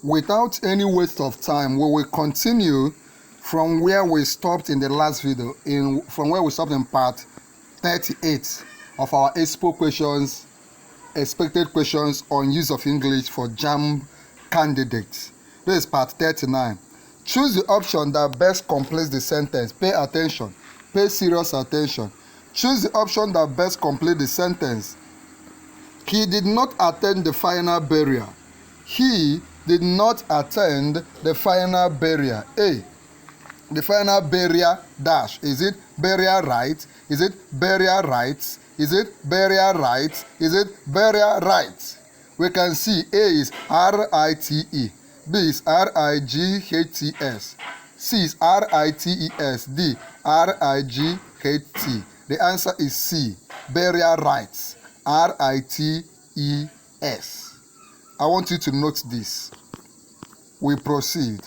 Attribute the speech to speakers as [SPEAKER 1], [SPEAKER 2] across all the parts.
[SPEAKER 1] Without any waste of time, we will continue from where we stopped in the last video, from where we stopped in part 38 of our expo questions, expected questions on use of English for JAMB candidates. This is part 39. Choose the option that best completes the sentence. Pay attention. Pay serious attention. Choose the option that best completes the sentence. He did not attend the final burial. He did not attend the final burial. A. The final burial dash. Is it burial right? Is it burial rights? Is it burial rights? Is it burial rights? We can see A is R-I-T-E. B is R-I-G-H-T-S. C is R-I-T-E-S. D R-I-G-H-T. The answer is C. Burial rights. R-I-T-E-S. I want you to note this. We proceed.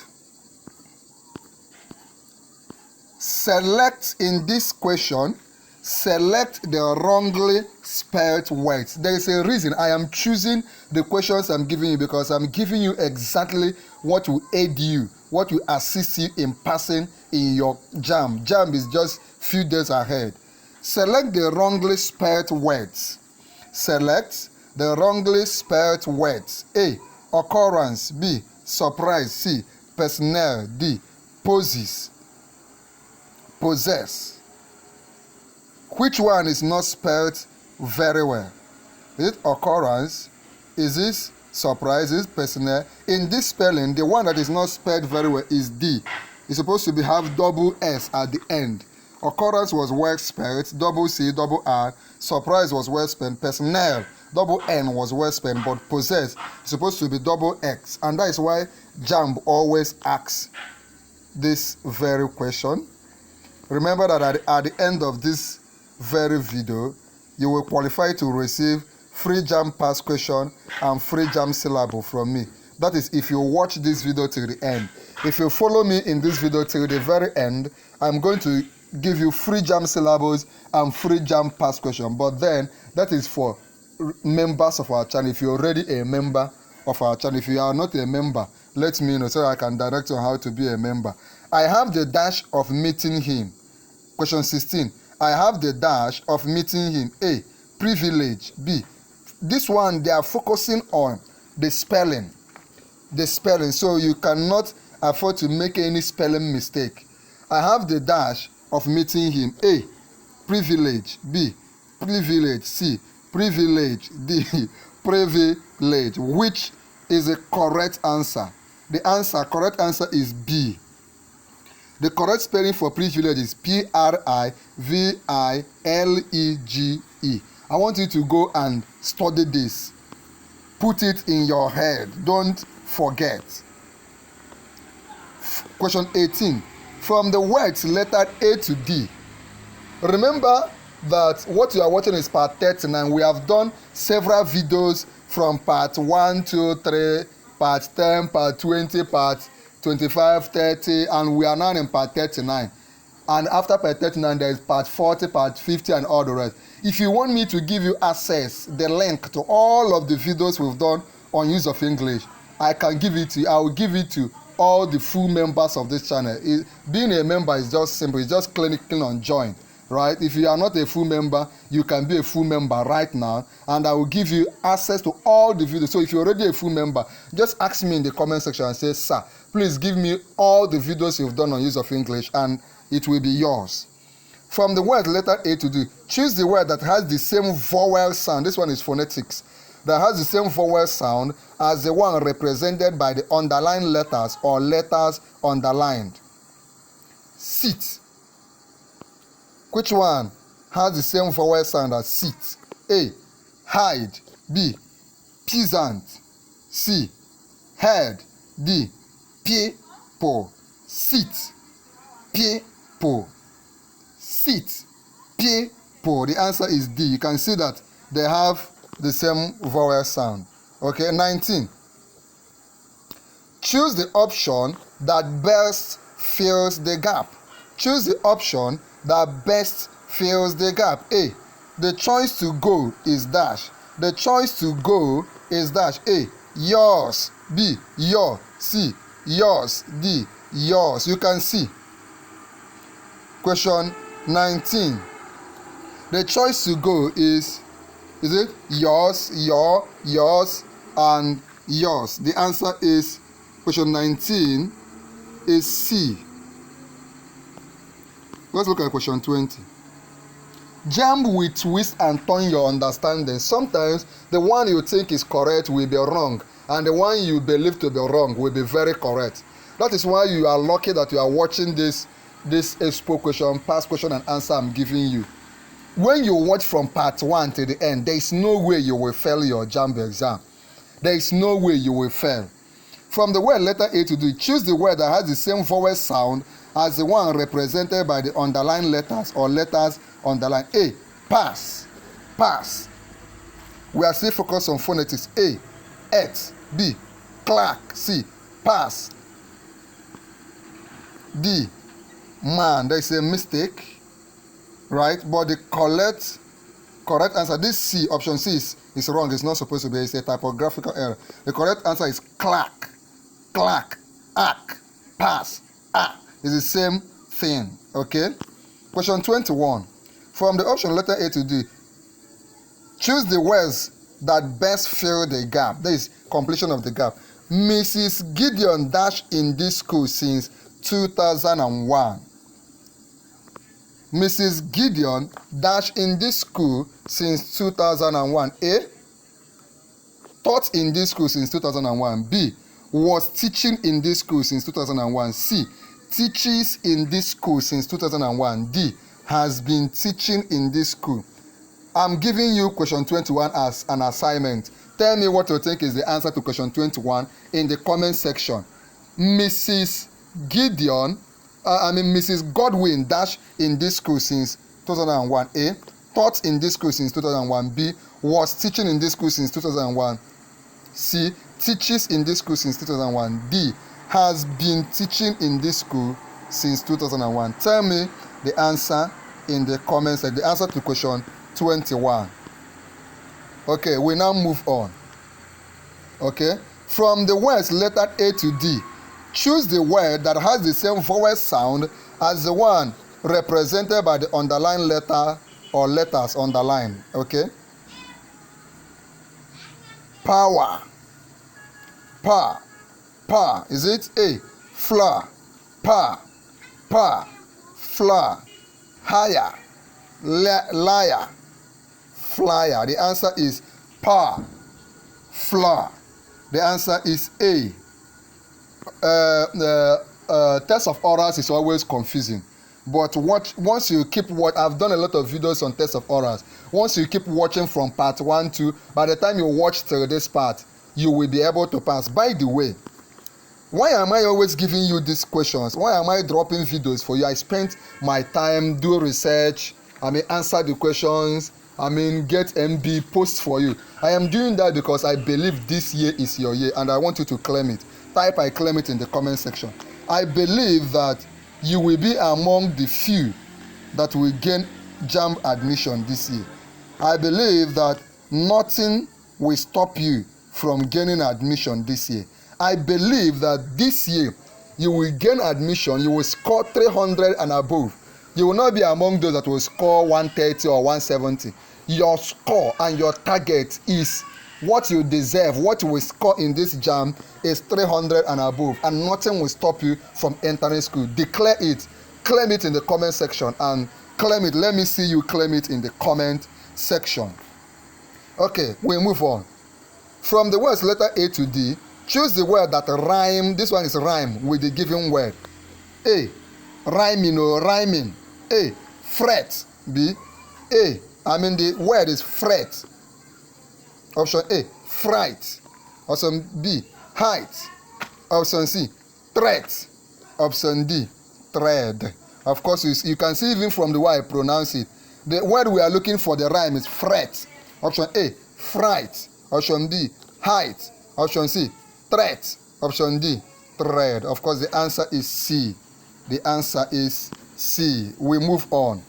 [SPEAKER 1] Select in this question, select the wrongly spelled words. There is a reason I am choosing the questions I'm giving you, because I'm giving you exactly what will aid you, what will assist you in passing in your JAMB. JAMB is just few days ahead. Select the wrongly spelled words. Select the wrongly spelled words. A. Occurrence. B. Surprise. C. Personnel. D. Poses. Possess. Which one is not spelled very well? Is it occurrence? Is this surprise? Is it personnel? In this spelling, the one that is not spelled very well is D. It's supposed to have double S at the end. Occurrence was well spelled, double C, double R. Surprise was well spelled. Personnel, double N was well spelled, but possess is supposed to be double X. And that is why JAMB always asks this very question. Remember that at the end of this very video, you will qualify to receive free JAMB past question and free JAMB syllable from me. That is if you watch this video till the end. If you follow me in this video till the very end, I'm going to give you free JAMB syllables and free JAMB past question. But then that is for members of our channel. If you're already a member of our channel, if you are not a member, let me know so I can direct you on how to be a member. I have the dash of meeting him. Question 16. I have the dash of meeting him. A. Privilege. B. This one, they are focusing on the spelling. The spelling. So you cannot afford to make any spelling mistake. I have the dash of meeting him. A. Privilege. B. Privilege. C. Privilege. D. Privilege. Which is the correct answer? The correct answer is B. The correct spelling for privilege is P-R-I-V-I-L-E-G-E. I want you to go and study this. Put it in your head. Don't forget. Question 18. From the words lettered A to D. Remember that what you are watching is part 39. We have done several videos from part 1, 2, 3, part 10, part 20, part 25, 30, and we are now in part 39. And after part 39, there is part 40, part 50, and all the rest. If you want me to give you access, the link to all of the videos we've done on use of English, I can give it to you. I will give it to all the full members of this channel. Being a member is just simple. It's just clicking on join, right? If you are not a full member, you can be a full member right now, and I will give you access to all the videos. So if you're already a full member, just ask me in the comment section and say, sir, please give me all the videos you've done on use of English, and it will be yours. From the word letter A to D, choose the word that has the same vowel sound. This one is phonetics. That has the same vowel sound as the one represented by the underlined letters or letters underlined. Sit. Which one has the same vowel sound as sit? A. Hide. B. Peasant. C. Head. D. People. Sit. People. Sit. People. The answer is D. You can see that they have the same vowel sound. Okay, 19. Choose the option that best fills the gap. Choose the option that best fills the gap. A. The choice to go is dash. The choice to go is dash. A. Yours. B, your. C, yours. D, yours. You can see. Question 19. The choice to go is it yours, your, yours, and yours? The answer is question 19 is C. Let's look at question 20. JAMB will twist and turn your understanding. Sometimes the one you think is correct will be wrong, and the one you believe to be wrong will be very correct. That is why you are lucky that you are watching this expo question, past question and answer I'm giving you. When you watch from part 1 to the end, there is no way you will fail your JAMB exam. There is no way you will fail. From the word letter A to D, choose the word that has the same vowel sound as the one represented by the underlined letters or letters underlined. A, pass, pass. We are still focused on phonetics. A, et. B, clerk. C, pass. D, man. There is a mistake, right? But the correct answer, this C, option C is wrong. It's not supposed to be. It's a typographical error. The correct answer is clerk, clerk, arc, pass, ah. It's the same thing, okay? Question 21. From the option letter A to D, choose the words that best fill the gap. That is completion of the gap. Mrs. Gideon dash in this school since 2001. Mrs. Gideon dash in this school since 2001. A, taught in this school since 2001. B, was teaching in this school since 2001. C, teaches in this school since 2001. D, has been teaching in this school. I'm giving you question 21 as an assignment. Tell me what you think is the answer to question 21 in the comment section. Mrs. Godwin dash in this school since 2001. A, taught in this school since 2001. B, was teaching in this school since 2001. C, teaches in this school since 2001. D, has been teaching in this school since 2001. Tell me the answer in the comments, like the answer to question 21. Okay, we now move on. Okay, from the words letter A to D, choose the word that has the same vowel sound as the one represented by the underlined letter or letters underlined. Okay, power, pa, pa. Is it A, flour, pa, pa, flour? Higher, liar, flyer. The answer is pa, flour. The answer is A. Test of orals is always confusing, but once you keep I've done a lot of videos on test of orals. Once you keep watching from part 1 to, by the time you watch till this part, you will be able to pass. By the way, why am I always giving you these questions? Why am I dropping videos for you? I spent my time, do research, answer the questions, get MB, post for you. I am doing that because I believe this year is your year and I want you to claim it. Type I claim it in the comment section. I believe that you will be among the few that will gain JAMB admission this year. I believe that nothing will stop you from gaining admission this year. I believe that this year you will gain admission, you will score 300 and above. You will not be among those that will score 130 or 170. Your score and your target is what you deserve, what you will score in this JAMB is 300 and above, and nothing will stop you from entering school. Declare it, claim it in the comment section, and claim it. Let me see you claim it in the comment section. Okay, we move on. From the words letter A to D, choose the word that rhyme. This one is rhyme with the given word. A, rhyming or rhyming. A, fret. B, A, the word is fret. Option A, fright. Option B, height. Option C, threat. Option D, thread. Of course, you can see even from the way I pronounce it. The word we are looking for, the rhyme, is fret. Option A, fright. Option B, height. Option C, threat. Option D, thread. Of course, the answer is C. The answer is C. We move on.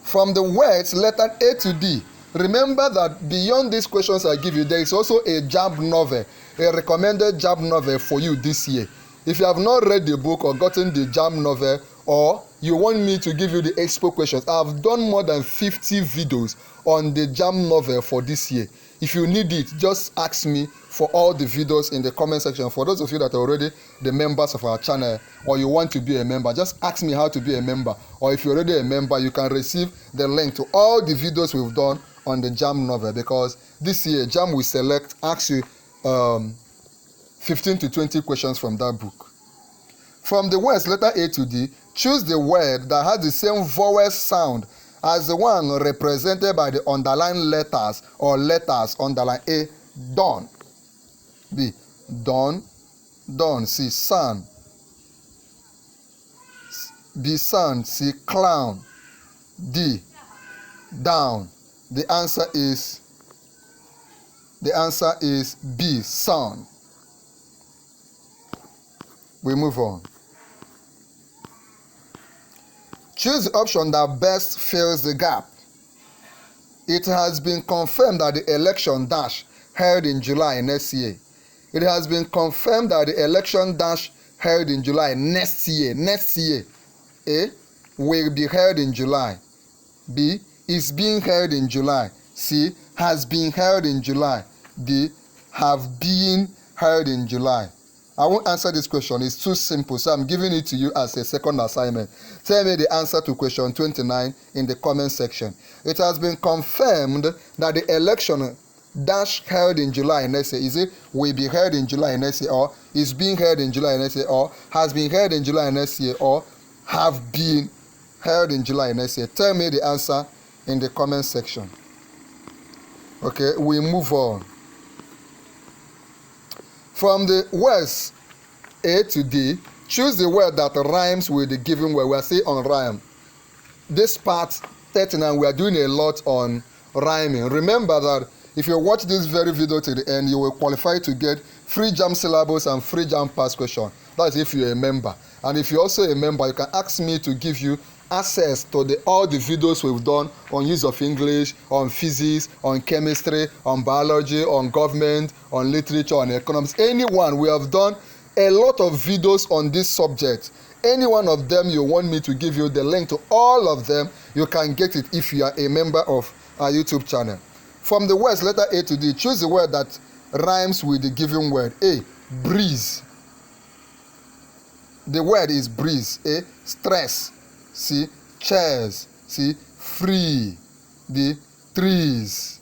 [SPEAKER 1] From the words letter A to D, remember that beyond these questions I give you, there is also a JAMB novel. a recommended JAMB novel for you this year. If you have not read the book or gotten the JAMB novel, or you want me to give you the expo questions, I have done more than 50 videos on the JAMB novel for this year. If you need it, just ask me for all the videos in the comment section. For those of you that are already the members of our channel, or you want to be a member, just ask me how to be a member. Or if you're already a member, you can receive the link to all the videos we've done on the JAMB novel, because this year JAMB will select, ask you 15 to 20 questions from that book. From the words letter A to D, choose the word that has the same vowel sound as the one represented by the underlined letters or letters underlined. A, dawn. B, dawn, dawn. C, sun. B, sun. C, clown. D, down. The answer is B, sun. We move on. Choose the option that best fills the gap. It has been confirmed that the election dash held in July next year. It has been confirmed that the election dash held in July next year. A, will be held in July. B, is being held in July. C, has been held in July. D, have been held in July. I won't answer this question. It's too simple, so I'm giving it to you as a second assignment. Tell me the answer to question 29 in the comment section. It has been confirmed that the election dash held in July next year. Is it will be held in July next year, or is being held in July next year, or has been held in July next year, or have been held in July next year? Tell me the answer in the comment section. Okay, we move on. From the words A to D, choose the word that rhymes with the given word. We are still on rhyme. This part 39, we are doing a lot on rhyming. Remember that if you watch this very video to the end, you will qualify to get free JAMB syllabus and free JAMB past question. That's if you're a member. And if you're also a member, you can ask me to give you access to all the videos we've done on use of English, on physics, on chemistry, on biology, on government, on literature, on economics. Anyone, we have done a lot of videos on this subject. Any one of them you want me to give you the link to all of them, you can get it if you are a member of our YouTube channel. From the words letter A to D, choose the word that rhymes with the given word. A, breeze. The word is breeze. A, stress. C, chairs. C, free. D, trees.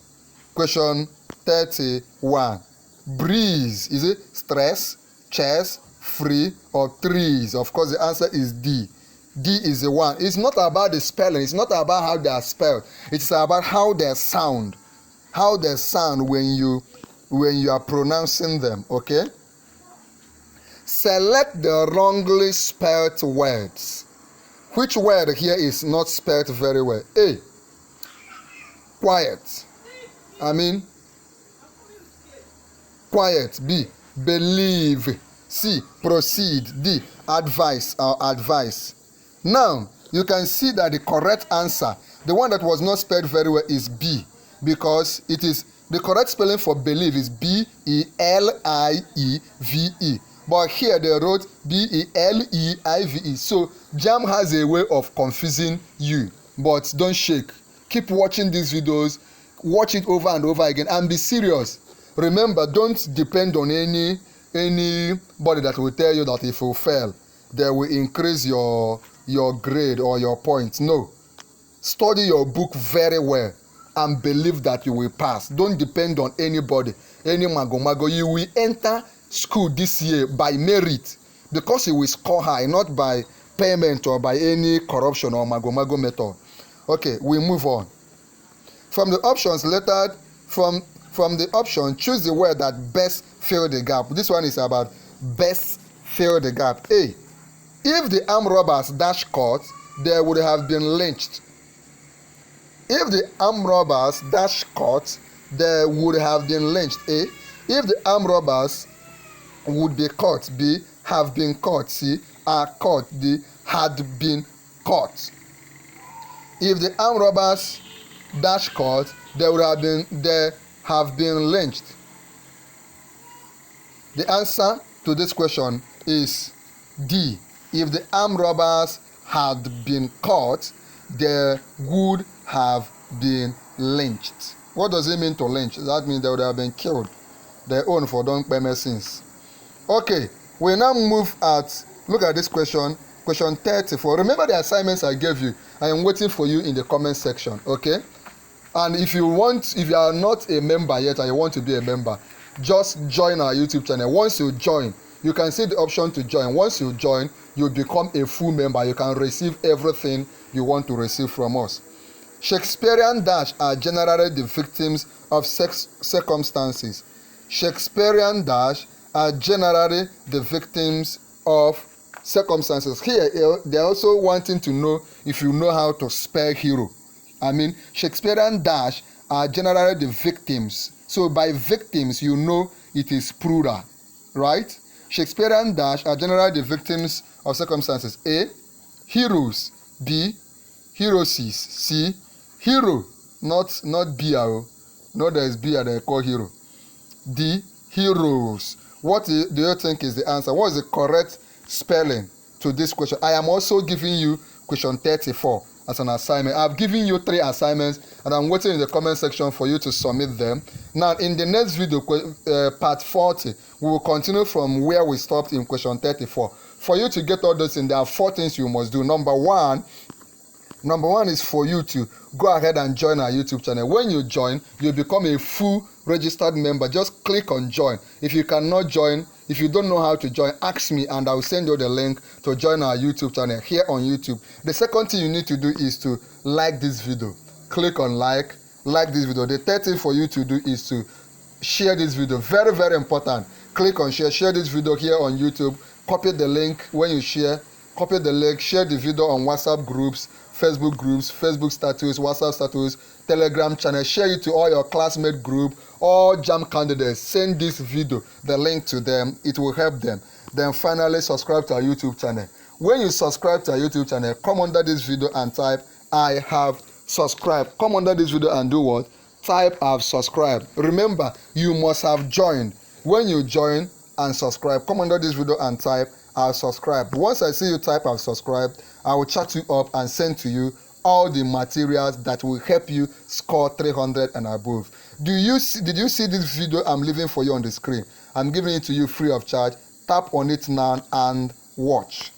[SPEAKER 1] Question 31. Breeze. Is it stress, chairs, free, or trees? Of course, the answer is D. D is the one. It's not about the spelling. It's not about how they are spelled. It's about how they sound. How they sound when you are pronouncing them. Okay? Select the wrongly spelled words. Which word here is not spelled very well? A, quiet. Quiet. B, believe. C, proceed. D, advice or advice. Now, you can see that the correct answer, the one that was not spelled very well, is B, because it is the correct spelling for believe is B-E-L-I-E-V-E. But here they wrote B-E-L-E-I-V-E. So JAMB has a way of confusing you. But don't shake. Keep watching these videos. Watch it over and over again and be serious. Remember, don't depend on anybody that will tell you that if you fail, they will increase your grade or your points. No. Study your book very well and believe that you will pass. Don't depend on anybody. Any mago. You will enter school this year by merit, because you will score high, not by payment or by any corruption or mago method. Okay, we move on. From the options lettered, from the option, choose the word that best fill the gap. This one is about best fill the gap. A, if the armed robbers dash court, they would have been lynched. If the armed robbers dash court, they would have been lynched. A, if the armed robbers would be caught. B, have been caught. C, are caught. D, had been caught. If the armed robbers dash court, they have been lynched. The answer to this question is D. If the armed robbers had been caught, they would have been lynched. What does it mean to lynch? That means they would have been killed. Their own for don't pay me sins. Okay, we now look at this question 34. Remember the assignments I gave you. I am waiting for you in the comment section. Okay, and if you are not a member yet and you want to be a member, just join our YouTube channel. Once you join, you can see the option to join. Once you join, you become a full member. You can receive everything you want to receive from us. Shakespearean dash are generally the victims of circumstances. Shakespearean dash are generally the victims of circumstances. Here, they're also wanting to know if you know how to spell hero. Shakespearean dash are generally the victims. So by victims, you know it is plural, right? Shakespearean dash are generally the victims of circumstances. A, heroes. B, heroses. C, hero, not beer. No, there is beer they call hero. D, heroes. What do you think is the answer? What is the correct spelling to this question? I am also giving you question 34 as an assignment. I've given you 3 assignments and I'm waiting in the comment section for you to submit them. Now in the next video, part 40, we will continue from where we stopped in question 34. For you to get all those things, there are 4 things you must do. Number one is for you to go ahead and join our YouTube channel. When you join, you become a full registered member. Just click on join. If you cannot join, if you don't know how to join, ask me and I will send you the link to join our YouTube channel here on YouTube. The second thing you need to do is to like this video. Click on like this video. The third thing for you to do is to share this video. Very, very important. Click on share this video here on YouTube. Copy the link when you share. Copy the link, share the video on WhatsApp groups, Facebook status, WhatsApp status, Telegram channel. Share it to all your classmate group, all JAMB candidates. Send this video, the link to them. It will help them. Then finally, subscribe to our YouTube channel. When you subscribe to our YouTube channel, come under this video and type, I have subscribed. Come under this video and do what? Type, I have subscribed. Remember, you must have joined. When you join and subscribe, come under this video and type, I've subscribed. Once I see you type I've subscribed, I will chat you up and send to you all the materials that will help you score 300 and above. Did you see this video I'm leaving for you on the screen? I'm giving it to you free of charge. Tap on it now and watch.